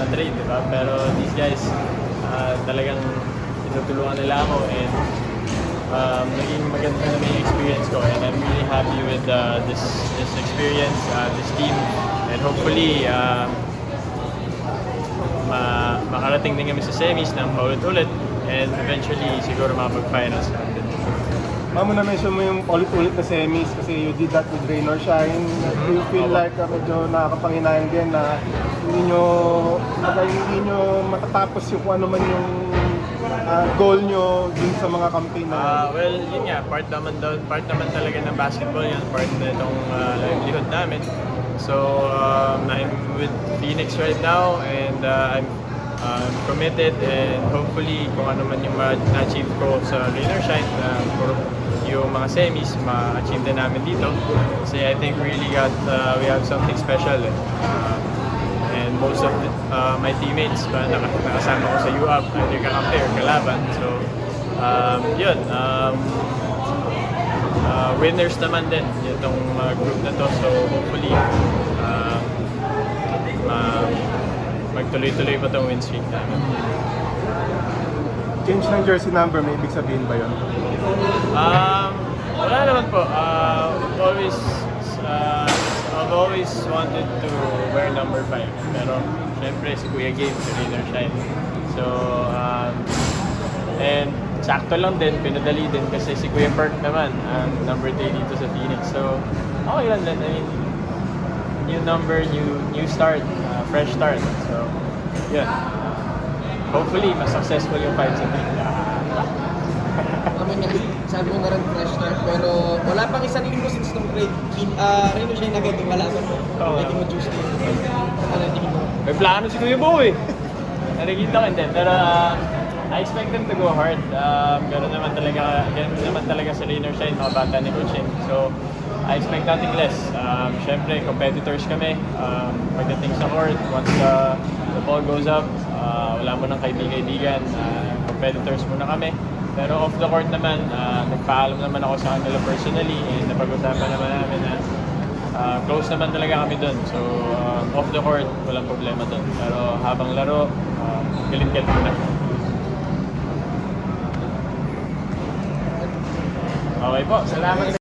Madrid, di ba? Pero these guys, talagang tinutulungan nila ako and naging maganda na yung experience ko and I'm really happy with this experience, this team and hopefully makarating din kami sa semis ng paulit-ulit and eventually siguro makapag-finals natin. Mamo na-mention mo yung ulit-ulit na semis kasi you did that with Rain or Shine. Do you feel like medyo nakakapanghinayang din na hindi nyo matatapos yung kung ano man yung goal nyo dun sa mga campaign na well, yun nga, part naman talaga ng basketball yan, part na itong livelihood namin. So, I'm with Phoenix right now and I'm committed and hopefully kung ano man yung ma-achieve ko sa Rain or Shine, yung mga semis, ma-achieve din namin dito. Kasi I think we have something special and most of my teammates nakasama ko sa UAP, hindi ka-compare, kalaban. So, yun. Winners naman din itong group na to. So, hopefully, magtuloy-tuloy pa itong win streak namin. change ng jersey number, may ibig sabihin ba yun? Wala naman po. I've always wanted to wear number 5. Pero, syempre, si Kuya Gabe, si Rain or Shine. So, and sakto lang din, pinadali din kasi si Kuya Perk naman ang number 3 dito sa Phoenix. So, okay lang din. I mean, new number, new start, fresh start. So, yeah. Hopefully, mas successful yung 5 sa 3. Sabi mo na rin fresh start, pero wala pang isang linggo since nung Rain or Shine agad yung kalaban mo. Hindi mo Tuesday. Ano tingin mo? May plano si Kuya Bo eh. Nakikita ko din. Pero I expect them to go hard. Ganun naman talaga sa Rain or Shine, mga bata ni coaching. So, I expect nothing less. Siyempre, competitors kami. Pagdating sa court, once the ball goes up, wala mo ng kaibigan. Competitors muna kami. Pero off the court naman, nagpaalam naman ako sa kanila personally and napag-usapan naman namin na close naman talaga kami dun. So, off the court, walang problema dun. Pero habang laro, galit-galit muna. Okay po, salamat.